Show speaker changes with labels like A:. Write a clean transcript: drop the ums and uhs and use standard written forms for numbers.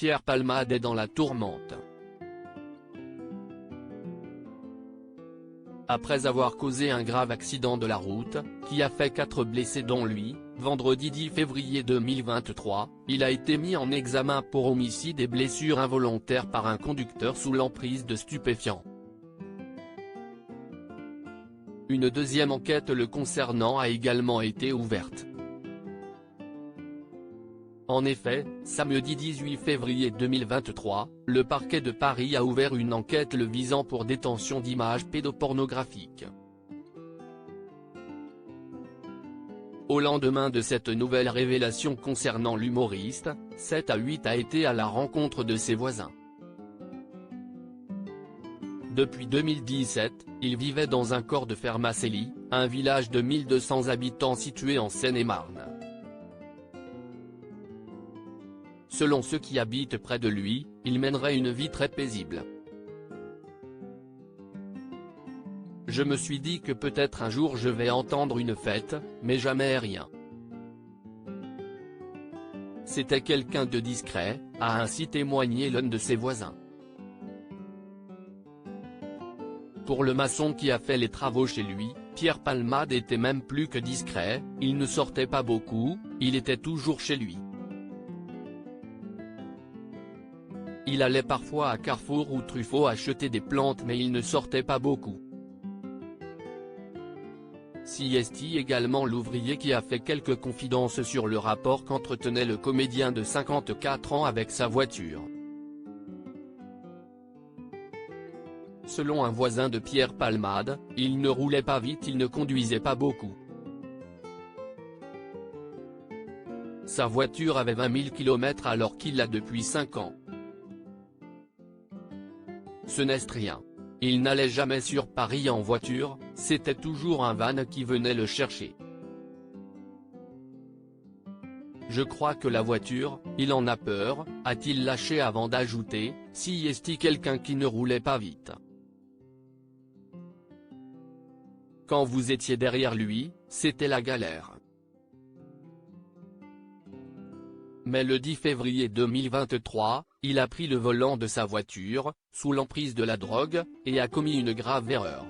A: Pierre Palmade est dans la tourmente. Après avoir causé un grave accident de la route, qui a fait 4 blessés dont lui, vendredi 10 février 2023, il a été mis en examen pour homicide et blessure involontaire par un conducteur sous l'emprise de stupéfiants. Une deuxième enquête le concernant a également été ouverte. En effet, samedi 18 février 2023, le parquet de Paris a ouvert une enquête le visant pour détention d'images pédopornographiques. Au lendemain de cette nouvelle révélation concernant l'humoriste, 7 à 8 a été à la rencontre de ses voisins. Depuis 2017, il vivait dans un corps de Fermacelli, un village de 1200 habitants situé en Seine-et-Marne. Selon ceux qui habitent près de lui, il mènerait une vie très paisible. Je me suis dit que peut-être un jour je vais entendre une fête, mais jamais rien. C'était quelqu'un de discret, a ainsi témoigné l'un de ses voisins. Pour le maçon qui a fait les travaux chez lui, Pierre Palmade était même plus que discret, il ne sortait pas beaucoup, il était toujours chez lui. Il allait parfois à Carrefour ou Truffaut acheter des plantes mais il ne sortait pas beaucoup. Siesti également l'ouvrier qui a fait quelques confidences sur le rapport qu'entretenait le comédien de 54 ans avec sa voiture. Selon un voisin de Pierre Palmade, il ne roulait pas vite, il ne conduisait pas beaucoup. Sa voiture avait 20 000 km alors qu'il l'a depuis 5 ans. Ce n'est rien. Il n'allait jamais sur Paris en voiture, c'était toujours un van qui venait le chercher. Je crois que la voiture, il en a peur, a-t-il lâché avant d'ajouter, si est-il quelqu'un qui ne roulait pas vite. Quand vous étiez derrière lui, c'était la galère. Mais le 10 février 2023, il a pris le volant de sa voiture, sous l'emprise de la drogue, et a commis une grave erreur.